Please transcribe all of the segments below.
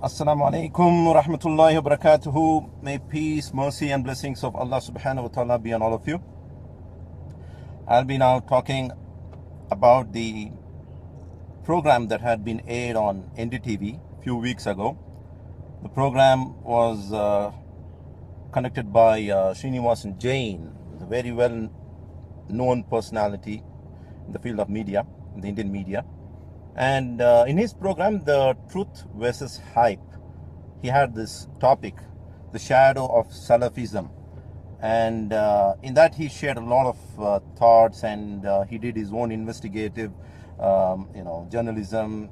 Assalamu alaikum wa rahmatullahi wa barakatuhu. May peace, mercy and blessings of Allah subhanahu wa ta'ala be on all of you. I'll be now talking about the program that had been aired on NDTV a few weeks ago. The program was conducted by Srinivasan Jain, a very well known personality in the field of media, in the Indian media. And in his program, The Truth versus Hype, he had this topic, the shadow of Salafism. And in that he shared a lot of thoughts, and he did his own investigative, journalism,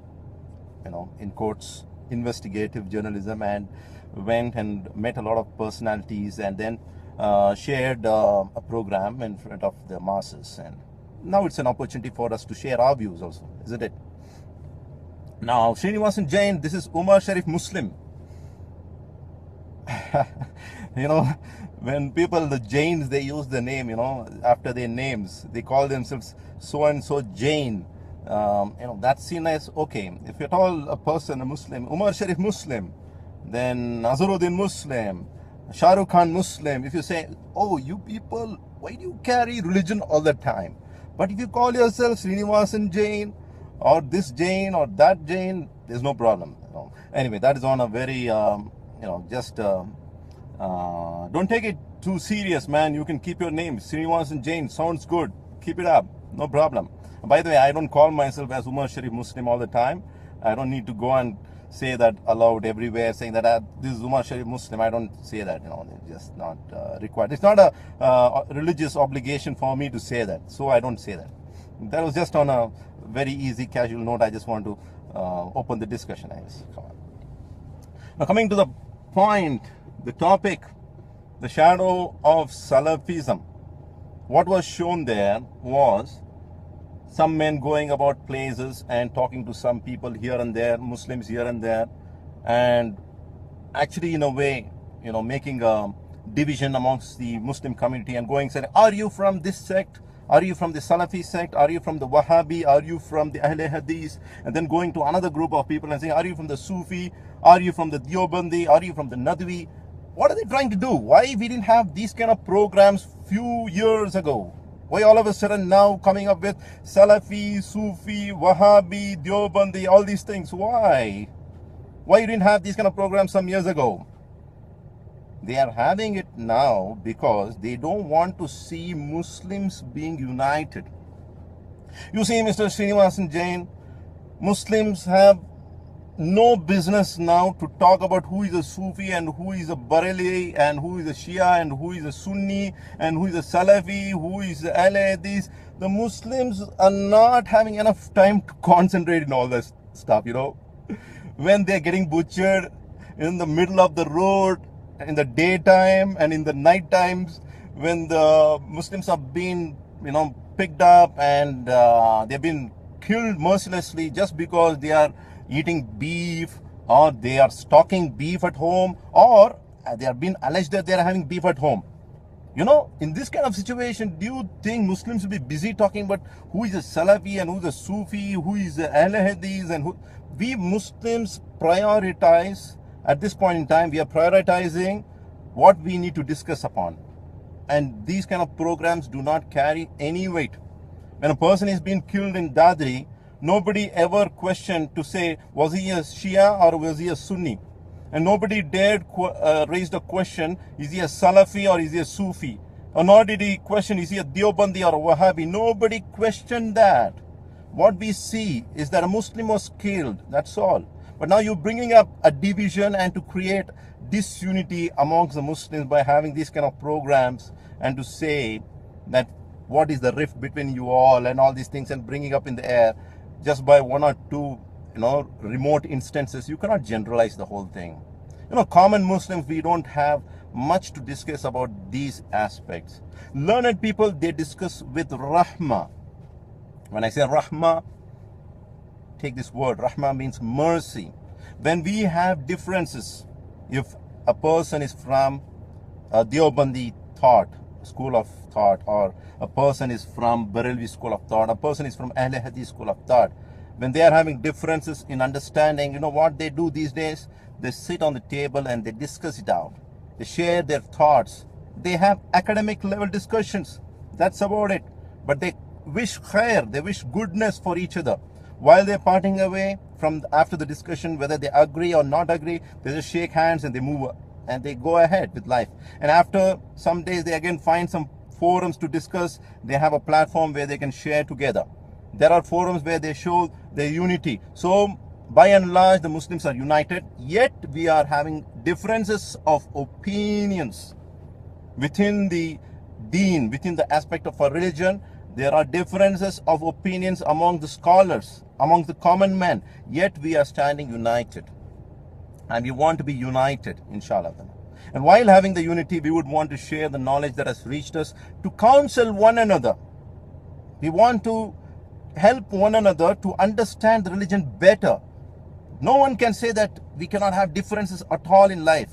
in quotes, investigative journalism, and went and met a lot of personalities, and then shared a program in front of the masses. And now it's an opportunity for us to share our views also, isn't it? Now, Srinivasan Jain, this is Umar Shariff Muslim. When people, the Jains, they use the name, after their names, they call themselves so and so Jain. That's seen as okay. If you're all a person, a Muslim, Umar Shariff Muslim, then Nazaruddin Muslim, Shah Rukh Khan Muslim. If you say, oh, you people, why do you carry religion all the time? But if you call yourself Srinivasan Jain, or this Jain or that Jain, there's no problem. Anyway, that is on a very, don't take it too serious, man. You can keep your name. Srinivasan Jain sounds good. Keep it up. No problem. By the way, I don't call myself as Umar Shariff Muslim all the time. I don't need to go and say that aloud everywhere, saying that this is Umar Shariff Muslim. I don't say that, it's just not required. It's not a religious obligation for me to say that. So I don't say that. That was just on a very easy, casual note. I just want to open the discussion. Come on. Now, coming to the point, the topic, the shadow of Salafism. What was shown there was some men going about places and talking to some people here and there, Muslims here and there, and actually, in a way, making a division amongst the Muslim community and going saying, are you from this sect? Are you from the Salafi sect? Are you from the Wahhabi? Are you from the Ahle Hadith? And then going to another group of people and saying, are you from the Sufi? Are you from the Deobandi? Are you from the Nadwi? What are they trying to do? Why we didn't have these kind of programs few years ago? Why all of a sudden now coming up with Salafi, Sufi, Wahhabi, Deobandi, all these things? Why? Why you didn't have these kind of programs some years ago? They are having it now because they don't want to see Muslims being united. You see, Mr. Srinivasan Jain, Muslims have no business now to talk about who is a Sufi and who is a Bareli and who is a Shia and who is a Sunni and who is a Salafi, who is a Ahle Hadith. The Muslims are not having enough time to concentrate in all this stuff, When they're getting butchered in the middle of the road, in the daytime and in the night times, when the Muslims are being, picked up and they've been killed mercilessly just because they are eating beef, or they are stocking beef at home, or they are being alleged that they are having beef at home. In this kind of situation, do you think Muslims will be busy talking about who is a Salafi and who is a Sufi, who is a Ahle Hadith, and who? We Muslims prioritize. At this point in time, we are prioritizing what we need to discuss upon. And these kind of programs do not carry any weight. When a person is being killed in Dadri, nobody ever questioned to say, was he a Shia or was he a Sunni? And nobody dared raise the question, is he a Salafi or is he a Sufi? Or nor did he question, is he a Deobandi or a Wahhabi? Nobody questioned that. What we see is that a Muslim was killed, that's all. But now you're bringing up a division and to create disunity amongst the Muslims by having these kind of programs and to say that what is the rift between you all and all these things and bringing up in the air just by one or two, remote instances. You cannot generalize the whole thing. Common Muslims, we don't have much to discuss about these aspects. Learned people, they discuss with Rahma. When I say Rahma, take this word, Rahma means mercy. When we have differences, if a person is from a Deobandi school of thought, or a person is from Barelvi school of thought, a person is from Ahle Hadith school of thought, when they are having differences in understanding, you know what they do these days? They sit on the table and they discuss it out. They share their thoughts. They have academic level discussions. That's about it. But they wish khair, they wish goodness for each other. While they're parting away from after the discussion, whether they agree or not agree, they just shake hands and they move and they go ahead with life. And after some days, they again find some forums to discuss. They have a platform where they can share together. There are forums where they show their unity. So by and large, the Muslims are united, yet we are having differences of opinions within the deen, within the aspect of our religion. There are differences of opinions among the scholars, among the common man, yet we are standing united. And we want to be united, inshallah. And while having the unity, we would want to share the knowledge that has reached us, to counsel one another. We want to help one another to understand the religion better. No one can say that we cannot have differences at all in life.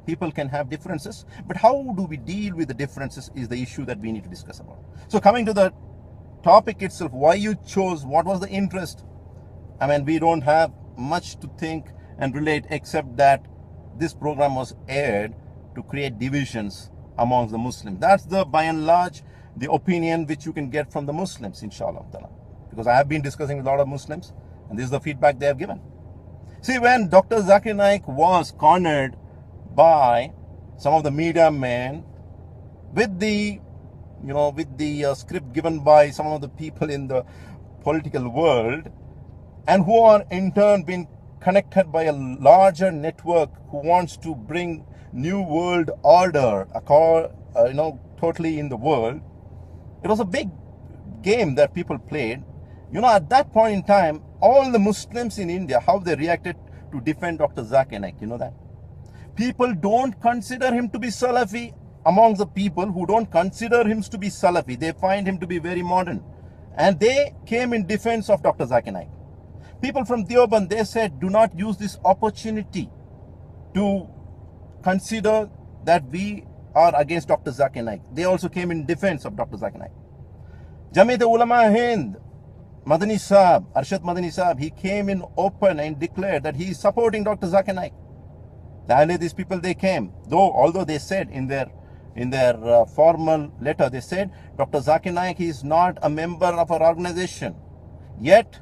People can have differences, but how do we deal with the differences is the issue that we need to discuss about. So coming to the topic itself, why you chose, what was the interest? I mean, we don't have much to think and relate except that this program was aired to create divisions amongst the Muslims. That's the, by and large, the opinion which you can get from the Muslims, inshallah. Because I have been discussing with a lot of Muslims, and this is the feedback they have given. See, when Dr. Zakir Naik was cornered by some of the media men with the, script given by some of the people in the political world, and who are in turn being connected by a larger network who wants to bring new world order, totally in the world. It was a big game that people played. At that point in time, all the Muslims in India, how they reacted to defend Dr. Zakir Naik, you know that? People don't consider him to be Salafi. Among the people who don't consider him to be Salafi, they find him to be very modern. And they came in defense of Dr. Zakir Naik. People from Deoband, they said, do not use this opportunity to consider that we are against Dr. Zakir Naik. They also came in defense of Dr. Zakir Naik. Jamiat Ulama Hind, Madani Saab, Arshad Madani Saab, he came in open and declared that he is supporting Dr. Zakir Naik. These people, they came, although they said in their formal letter, they said Dr. Zakir Naik is not a member of our organization. Yet,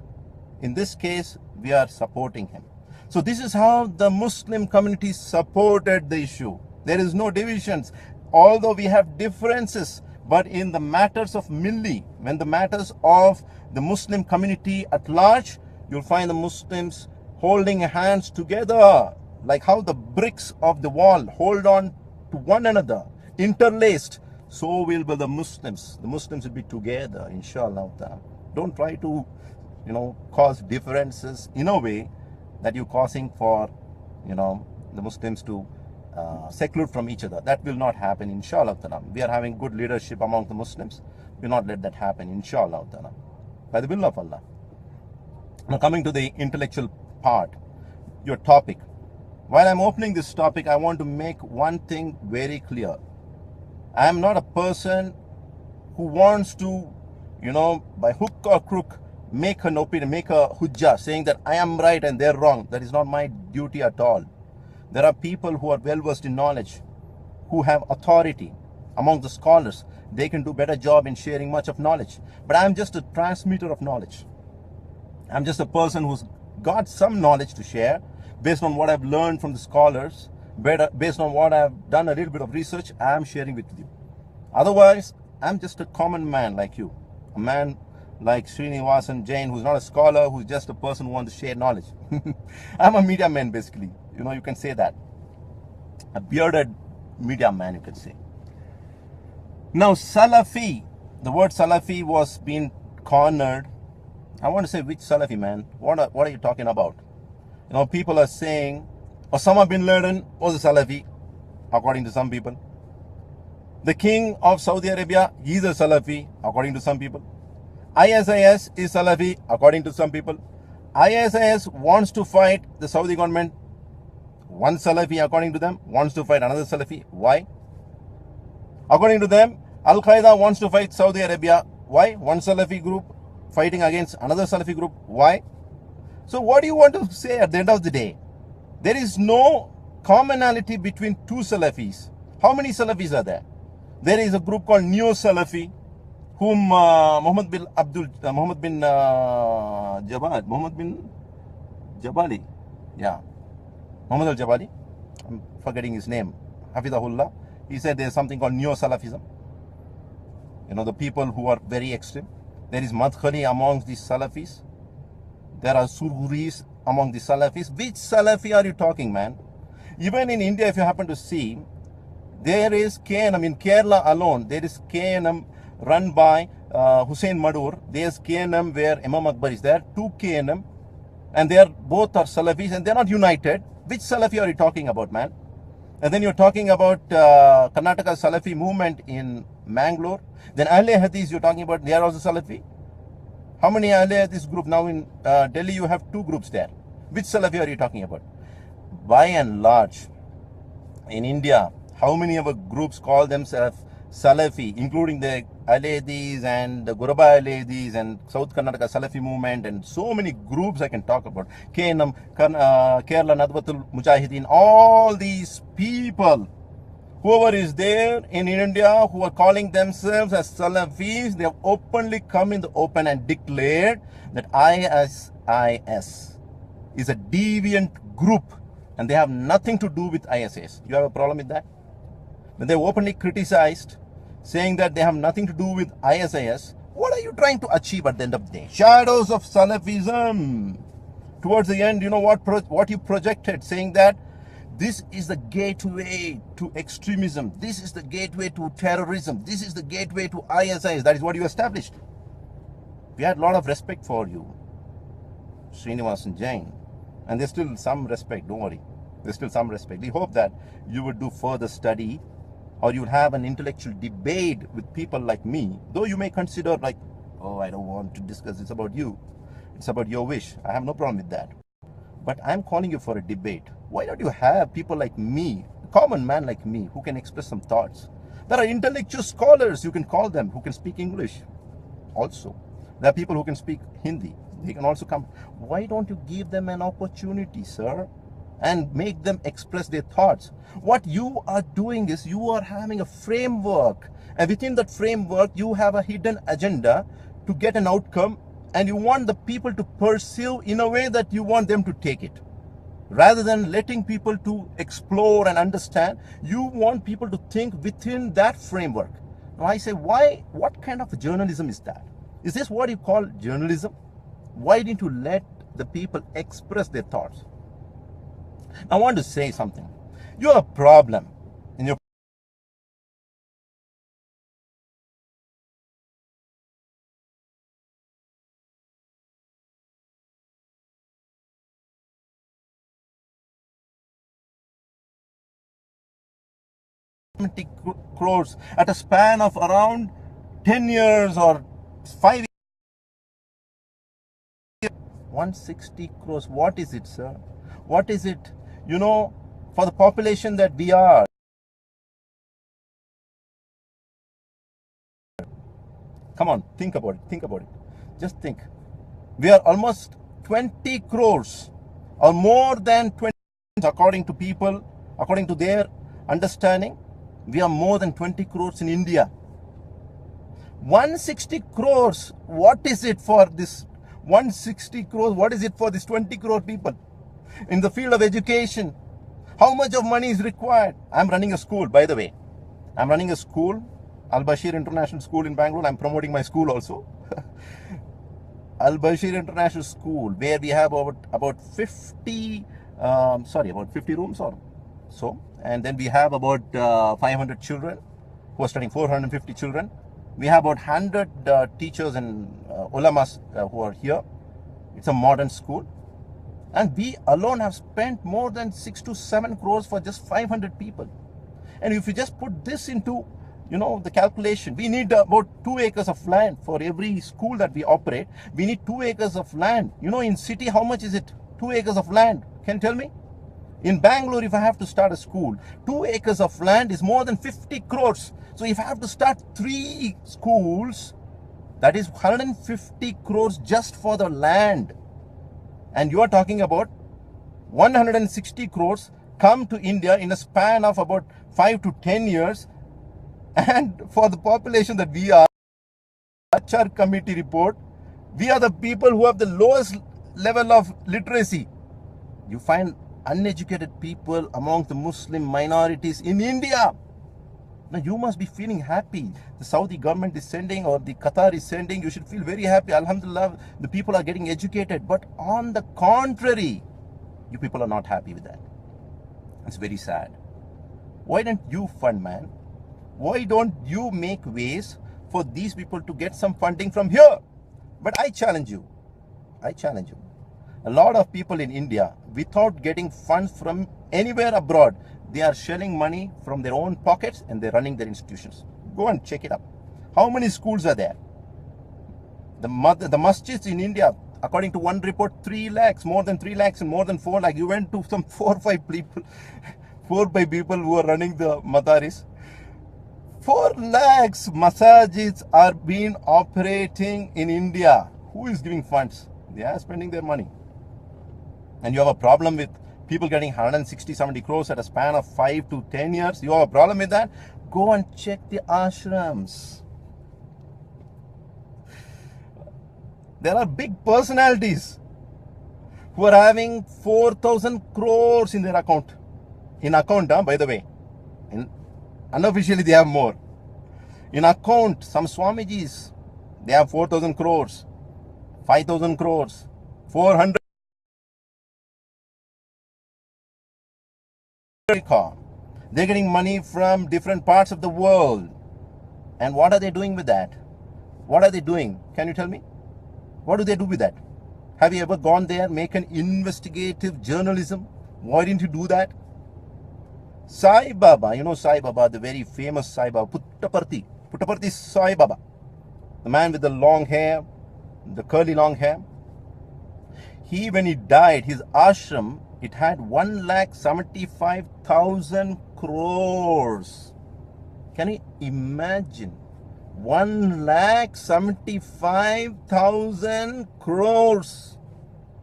in this case, we are supporting him. So this is how the Muslim community supported the issue. There is no divisions. Although we have differences, but in the matters of Milli, when the matters of the Muslim community at large, you'll find the Muslims holding hands together, like how the bricks of the wall hold on to one another, interlaced. So will be the Muslims. The Muslims will be together, inshallah. Don't try to, cause differences in a way that you're causing for, the Muslims to seclude from each other. That will not happen, inshallah. We are having good leadership among the Muslims. We will not let that happen, inshallah. By the will of Allah. Now coming to the intellectual part, your topic. While I'm opening this topic, I want to make one thing very clear. I am not a person who wants to, by hook or crook, make an opinion, make a hujjah, saying that I am right and they're wrong. That is not my duty at all. There are people who are well versed in knowledge, who have authority among the scholars. They can do better job in sharing much of knowledge. But I'm just a transmitter of knowledge. I'm just a person who's got some knowledge to share based on what I've learned from the scholars, based on what I've done a little bit of research. I'm sharing with you. Otherwise, I'm just a common man like you, a man like Srinivasan Jain, who's not a scholar, who's just a person who wants to share knowledge. I'm a media man, basically. You can say that. A bearded media man, you can say. Now, Salafi, the word Salafi was being cornered. I want to say, which Salafi, man? What are you talking about? People are saying Osama bin Laden was a Salafi, according to some people. The king of Saudi Arabia, he's a Salafi, according to some people. ISIS is Salafi, according to some people. ISIS wants to fight the Saudi government. One Salafi, according to them, wants to fight another Salafi. Why? According to them, Al-Qaeda wants to fight Saudi Arabia. Why? One Salafi group. fighting against another Salafi group. Why? So what do you want to say at the end of the day? There is no commonality between two Salafis. How many Salafis are there? There is a group called Neo Salafi, whom Muhammad bin Jabali, yeah, Muhammad al-Jabali, I'm forgetting his name, Hafizahullah. He said there's something called Neo Salafism. You know, the people who are very extreme. There is Madkhali amongst these Salafis. There are Surguris among the Salafis. Which Salafi are you talking, man? Even in India, if you happen to see, there is KNM. In Kerala alone, there is KNM run by Hussein Madur. There is KNM where Imam Akbar is there. 2 KNM. And they are both are Salafis and they are not united. Which Salafi are you talking about, man? And then you're talking about Karnataka Salafi movement in Mangalore. Then Ahle Hadith, you're talking about, they are also Salafi. How many Ahle Hadith group? Now in Delhi, you have 2 groups there. Which Salafi are you talking about? By and large, in India, how many of our groups call themselves Salafi, including the Ahle Hadith and the Guraba Ahle Hadith and South Karnataka Salafi movement and so many groups I can talk about. KNM, Kerala Nadwatul Mujahideen, all these people, whoever is there in India who are calling themselves as Salafis, they have openly come in the open and declared that ISIS is a deviant group and they have nothing to do with ISIS. You have a problem with that? When they openly criticized, saying that they have nothing to do with ISIS, what are you trying to achieve at the end of the day? Shadows of Salafism. Towards the end, you know what you projected, saying that this is the gateway to extremism. This is the gateway to terrorism. This is the gateway to ISIS. That is what you established. We had a lot of respect for you, Srinivasan Jain. And there's still some respect, don't worry. There's still some respect. We hope that you would do further study or you would have an intellectual debate with people like me. Though you may consider like, oh, I don't want to discuss this about you. It's about your wish. I have no problem with that. But I'm calling you for a debate. Why don't you have people like me, a common man like me, who can express some thoughts? There are intellectual scholars, you can call them, who can speak English also. There are people who can speak Hindi. They can also come. Why don't you give them an opportunity, sir, and make them express their thoughts? What you are doing is you are having a framework, and within that framework you have a hidden agenda to get an outcome, and you want the people to pursue in a way that you want them to take it. Rather than letting people to explore and understand, you want people to think within that framework. Now I say, why? What kind of journalism is that? Is this what you call journalism? Why didn't you let the people express their thoughts? I want to say something. You have a problem in your crores at a span of around 10 years or 5 years. 160 crores. What is it, sir? What is it? You know, for the population that we are. Come on, think about it. Think about it. Just think. We are almost 20 crores or more than 20, according to people, according to their understanding. We are more than 20 crores in India. 160 crores. What is it for this 160 crores? What is it for this 20 crore people? In the field of education, how much of money is required? I'm running a school, by the way. I'm running a school, Al-Bashir International School in Bangalore. I'm promoting my school also. Al-Bashir International School, where we have about 50 rooms or so. And then we have about 500 children who are studying, 450 children. We have about 100 teachers and ulamas who are here. It's a modern school. And we alone have spent more than 6 to 7 crores for just 500 people. And if you just put this into, you know, the calculation, we need about 2 acres of land for every school that we operate. We need 2 acres of land. You know, in city, how much is it? 2 acres of land. Can you tell me? In Bangalore, if I have to start a school, 2 acres of land is more than 50 crores. So if I have to start 3 schools, That is 150 crores just for the land. And you are talking about 160 crores come to India in a span of about 5 to 10 years. And for the population that we are, HR committee report, we are the people who have the lowest level of literacy. You find uneducated people among the Muslim minorities in India. Now you must be feeling happy. The Saudi government is sending, or the Qatar is sending. You should feel very happy. Alhamdulillah, the people are getting educated. But on the contrary, you people are not happy with that. It's very sad. Why don't you fund, man? Why don't you make ways for these people to get some funding from here? But I challenge you. A lot of people in India, without getting funds from anywhere abroad, they are shelling money from their own pockets and they're running their institutions. Go and check it up. How many schools are there? The masjids in India, according to one report, 3 lakhs, more than 3 lakhs and more than 4 lakhs. You went to some 4 or 5 people, 4 or 5 people who are running the madaris. 4 lakhs masajids are being operating in India. Who is giving funds? They are spending their money. And you have a problem with people getting 160, 70 crores at a span of 5 to 10 years. You have a problem with that? Go and check the ashrams. There are big personalities who are having 4,000 crores in their account. In account, by the way. Unofficially, they have more. In account, some Swamijis, they have 4,000 crores, 5,000 crores, 400. They're getting money from different parts of the world. And what are they doing with that? What are they doing? Can you tell me? What do they do with that? Have you ever gone there, make an investigative journalism? Why didn't you do that? Sai Baba, you know Sai Baba, the very famous Sai Baba, Puttaparthi Sai Baba, the man with the long hair, the curly long hair. When he died, his ashram, it had 1,75,000 crores. Can you imagine? 1,75,000 crores.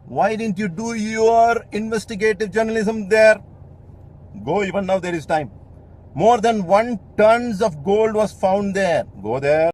Why didn't you do your investigative journalism there? Go, even now there is time. More than 1 ton of gold was found there. Go there.